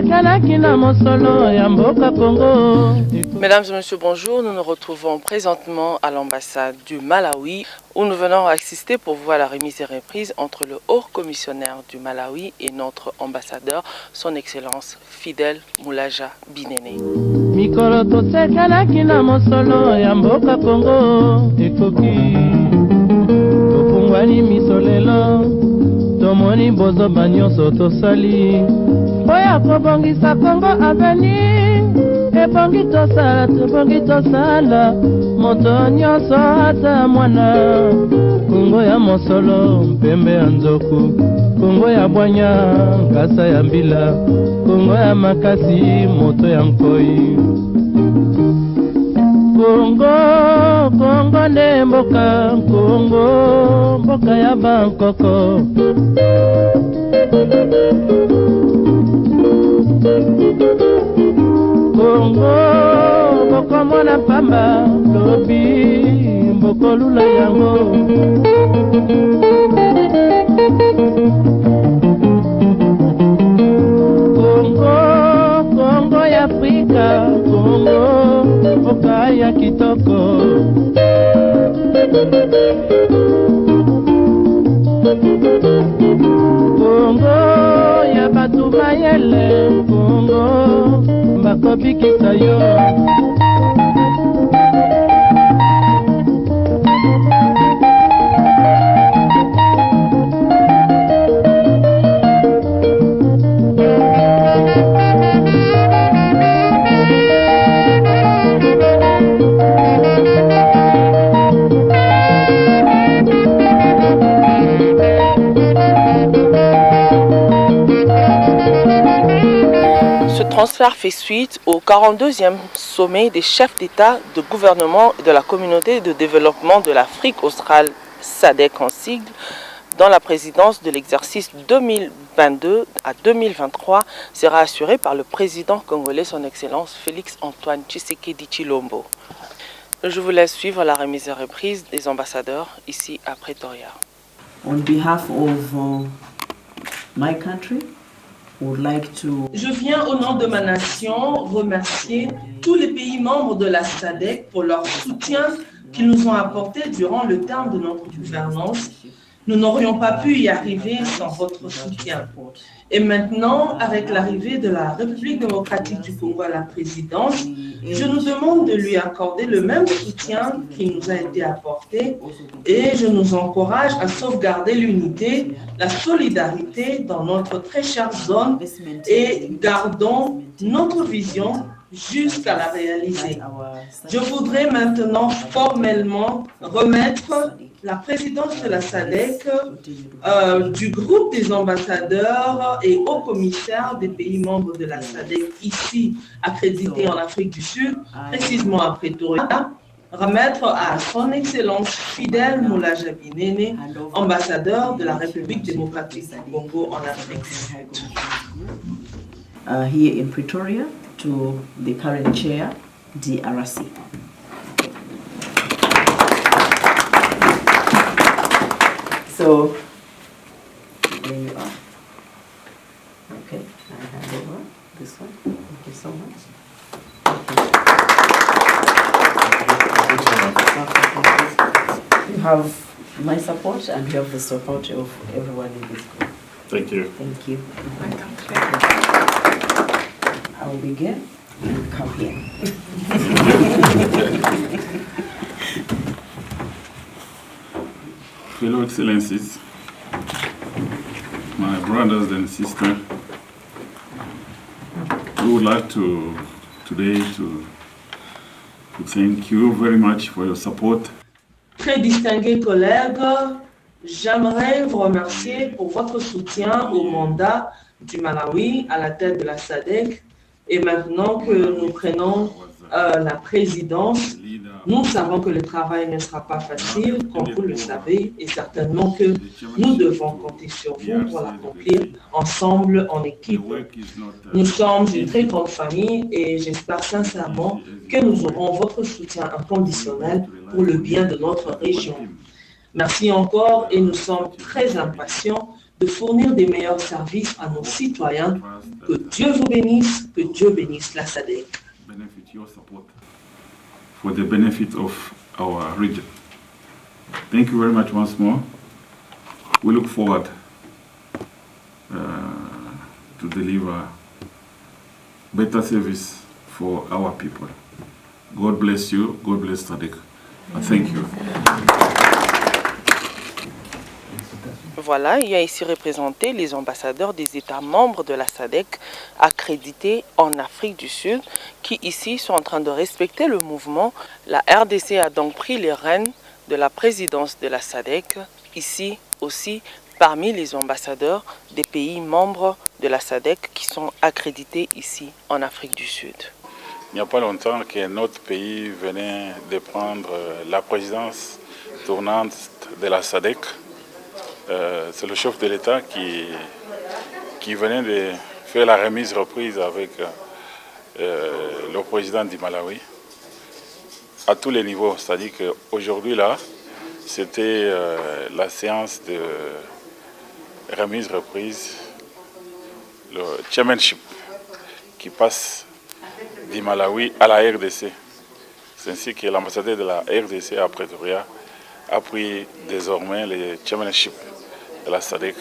Mesdames et messieurs, bonjour. Nous nous retrouvons présentement à l'ambassade du Malawi où nous venons assister pour voir la remise et reprise entre le haut commissionnaire du Malawi et notre ambassadeur, son Excellence Fidel Moulaja Binene. Mikolo tosekanaki na mosolo ya mboka Kongo ekoki topungwani misolelo tomoni bozoba nyonso tosali oya kobongisa Kongo aveni ebongi tosala moto nyonso ata mwana Kongo ya mosolo mpembe ya nzoku Kongo ya bwanya nkasa ya mbila Kongo ya makasi moto ya nkoi Kongo nde mboka mboka ya Bangkoko Kongo mboko mwana pamba lobi mboko lula yango Kongo ya Afrika Kongo mboka ya kitoko Kongo ya batu mayele Kongo bakobikisa yo Ce transfert fait suite au 42e sommet des chefs d'État, de gouvernement et de la communauté de développement de l'Afrique australe SADC en sigle, dont la présidence de l'exercice 2022 à 2023 sera assurée par le président congolais, son Excellence Félix-Antoine Tshisekedi Tshilombo. Je vous laisse suivre la remise et reprise des ambassadeurs ici à Pretoria. On behalf of my country, Je viens au nom de ma nation remercier tous les pays membres de la SADC pour leur soutien qu'ils nous ont apporté durant le terme de notre gouvernance. Nous n'aurions pas pu y arriver sans votre soutien. Et maintenant, avec l'arrivée de la République démocratique du Congo à la présidence, je nous demande de lui accorder le même soutien qui nous a été apporté et je nous encourage à sauvegarder l'unité, la solidarité dans notre très chère zone et gardons notre vision jusqu'à la réaliser. Je voudrais maintenant formellement remettre la présidence de la SADC du groupe des ambassadeurs et hauts commissaires des pays membres de la SADC ici accrédités en Afrique du Sud, précisément à Pretoria, remettre à son Excellence Fidel Moulaja Binene, ambassadeur de la République démocratique du Congo en Afrique du Sud. Here in Pretoria to the current chair, DRC. So, there you are. Okay, I hand over this one. Thank you so much. You have my support and you have the support of everyone in this group. Thank you. Thank you. I will begin and come here. Fellow Excellencies, my brothers and sisters, we would like to today to thank you very much for your support. Très distingués collègues, j'aimerais vous remercier pour votre soutien au mandat du Malawi à la tête de la SADC. Et maintenant que nous prenons la présidence, nous savons que le travail ne sera pas facile, comme vous le savez, et certainement que nous devons compter sur vous pour l'accomplir ensemble, en équipe. Nous sommes une très grande famille et j'espère sincèrement que nous aurons votre soutien inconditionnel pour le bien de notre région. Merci encore et nous sommes très impatients de fournir des meilleurs services à nos citoyens. Que Dieu vous bénisse, que Dieu bénisse la SADC. Benefit your support for the benefit of our region. Thank you very much once more. We look forward to deliver better service for our people. God bless you. God bless SADC. Thank you. Voilà, il y a ici représenté les ambassadeurs des États membres de la SADC accrédités en Afrique du Sud qui ici sont en train de respecter le mouvement. La RDC a donc pris les rênes de la présidence de la SADC, ici aussi parmi les ambassadeurs des pays membres de la SADC qui sont accrédités ici en Afrique du Sud. Il n'y a pas longtemps que notre pays venait de prendre la présidence tournante de la SADC. C'est le chef de l'État qui venait de faire la remise reprise avec le président du Malawi à tous les niveaux. C'est-à-dire qu'aujourd'hui, là, c'était la séance de remise reprise, le chairmanship qui passe du Malawi à la RDC. C'est ainsi que l'ambassadeur de la RDC à Pretoria a pris désormais le chairmanship de la SADC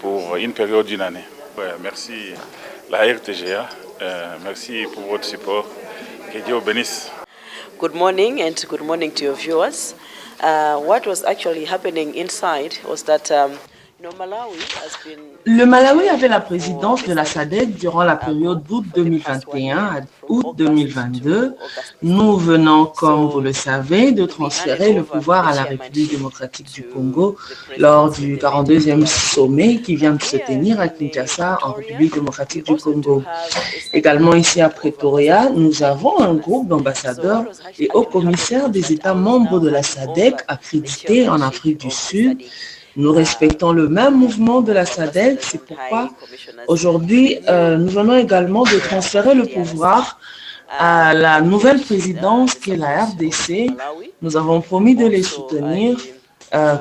pour une période d'une année. Ouais, merci la RTGA, merci pour votre support. Que Dieu bénisse. Good morning and good morning to your viewers. What was actually happening inside was that Malawi has been... Le Malawi avait la présidence de la SADC durant la période d'août 2021 à août 2022. Nous venons, comme vous le savez, de transférer le pouvoir à la République démocratique du Congo lors du 42e sommet qui vient de se tenir à Kinshasa en République démocratique du Congo. Également ici à Pretoria, nous avons un groupe d'ambassadeurs et hauts commissaires des États membres de la SADC accrédités en Afrique du Sud. Nous respectons le même mouvement de la SADC, c'est pourquoi aujourd'hui, nous venons également de transférer le pouvoir à la nouvelle présidence qui est la RDC. Nous avons promis de les soutenir,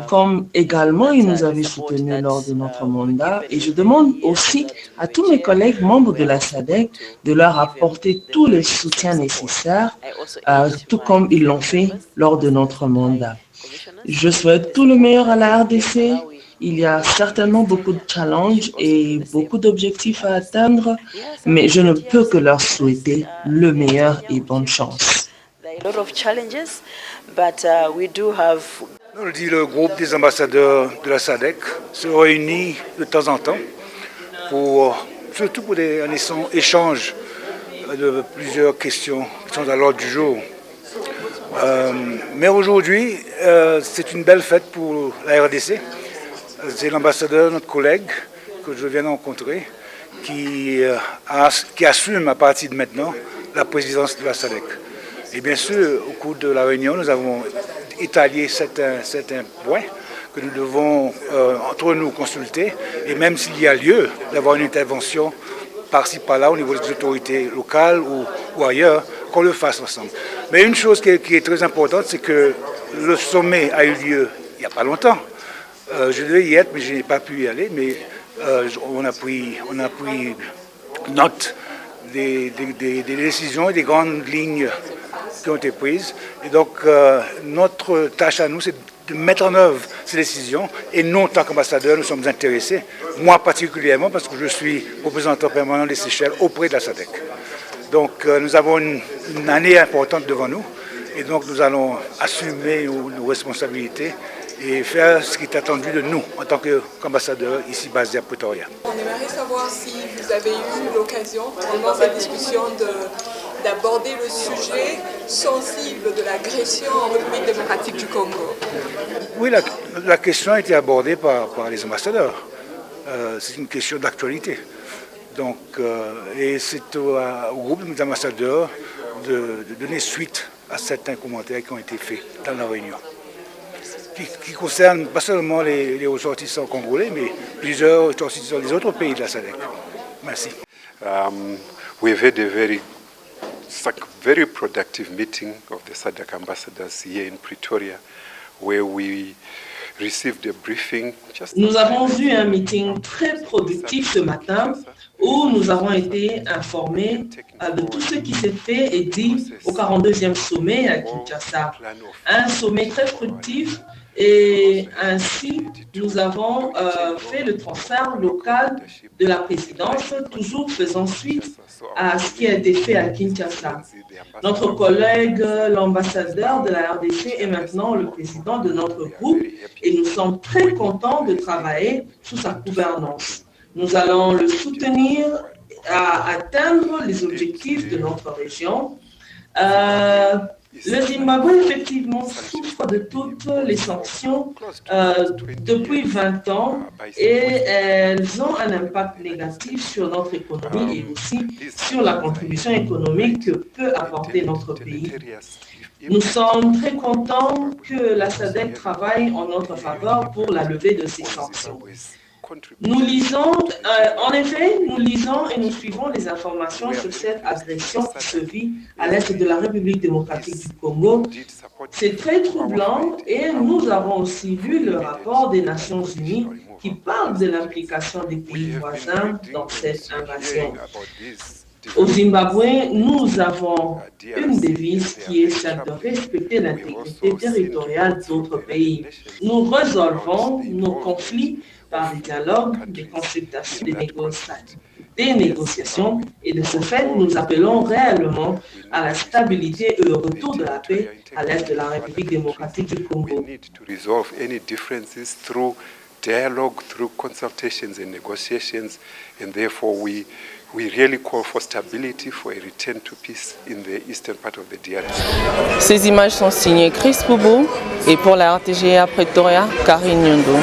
comme également ils nous avaient soutenus lors de notre mandat. Et je demande aussi à tous mes collègues membres de la SADC de leur apporter tout le soutien nécessaire, tout comme ils l'ont fait lors de notre mandat. Je souhaite tout le meilleur à la RDC. Il y a certainement beaucoup de challenges et beaucoup d'objectifs à atteindre, mais je ne peux que leur souhaiter le meilleur et bonne chance. Le groupe des ambassadeurs de la SADC se réunit de temps en temps, surtout pour un échange de plusieurs questions qui sont à l'ordre du jour. Mais aujourd'hui, c'est une belle fête pour la RDC. C'est l'ambassadeur, notre collègue, que je viens de rencontrer, qui assume à partir de maintenant la présidence de la SADC. Et bien sûr, au cours de la réunion, nous avons étalé certains points que nous devons entre nous consulter. Et même s'il y a lieu d'avoir une intervention par-ci, par-là, au niveau des autorités locales ou ailleurs, qu'on le fasse ensemble. Mais une chose qui est très importante, c'est que le sommet a eu lieu il n'y a pas longtemps. Je devais y être, mais je n'ai pas pu y aller. Mais on a pris note des décisions et des grandes lignes qui ont été prises. Et donc, notre tâche à nous, c'est de mettre en œuvre ces décisions. Et nous, en tant qu'ambassadeurs, nous sommes intéressés, moi particulièrement, parce que je suis représentant permanent des Seychelles auprès de la SADC. Donc, nous avons une année importante devant nous. Et donc, nous allons assumer nos responsabilités et faire ce qui est attendu de nous en tant qu'ambassadeurs ici basés à Pretoria. On aimerait savoir si vous avez eu l'occasion, pendant cette discussion, d'aborder le sujet sensible de l'agression en République démocratique du Congo. Oui, la question a été abordée par les ambassadeurs. C'est une question d'actualité. Donc, et c'est au groupe des ambassadeurs de donner suite à certains commentaires qui ont été faits dans la réunion, qui concernent pas seulement les ressortissants congolais, mais plusieurs ressortissants des autres pays de la SADC. Merci. We've had a very productive meeting of the SADC ambassadors here in Pretoria, where we received a briefing just Nous avons eu un meeting très productif ce matin où nous avons été informés de tout ce qui s'est fait et dit au 42e sommet à Kinshasa. Un sommet très productif et ainsi nous avons fait le transfert local de la présidence, toujours faisant suite à ce qui a été fait à Kinshasa. Notre collègue, l'ambassadeur de la RDC, est maintenant le président de notre groupe et nous sommes très contents de travailler sous sa gouvernance. Nous allons le soutenir à atteindre les objectifs de notre région. Le Zimbabwe, effectivement, souffre de toutes les sanctions depuis 20 ans et elles ont un impact négatif sur notre économie et aussi sur la contribution économique que peut apporter notre pays. Nous sommes très contents que la SADC travaille en notre faveur pour la levée de ces sanctions. Nous lisons, en effet, nous lisons et nous suivons les informations sur cette agression qui se vit à l'est de la République démocratique du Congo. C'est très troublant et nous avons aussi lu le rapport des Nations Unies qui parle de l'implication des pays voisins dans cette invasion. Au Zimbabwe, nous avons une devise qui est celle de respecter l'intégrité territoriale d'autres pays. Nous résolvons nos conflits par des dialogues, des consultations, des négociations. Et de ce fait, nous appelons réellement à la stabilité et au retour de la paix à l'est de la République démocratique du Congo. Dialogue, through consultations and negotiations, and therefore we really call for stability, for a return to peace in the eastern part of the DRC. Ces images sont signées Chris Boubou et pour la RTGA Pretoria, Karine Nyondo.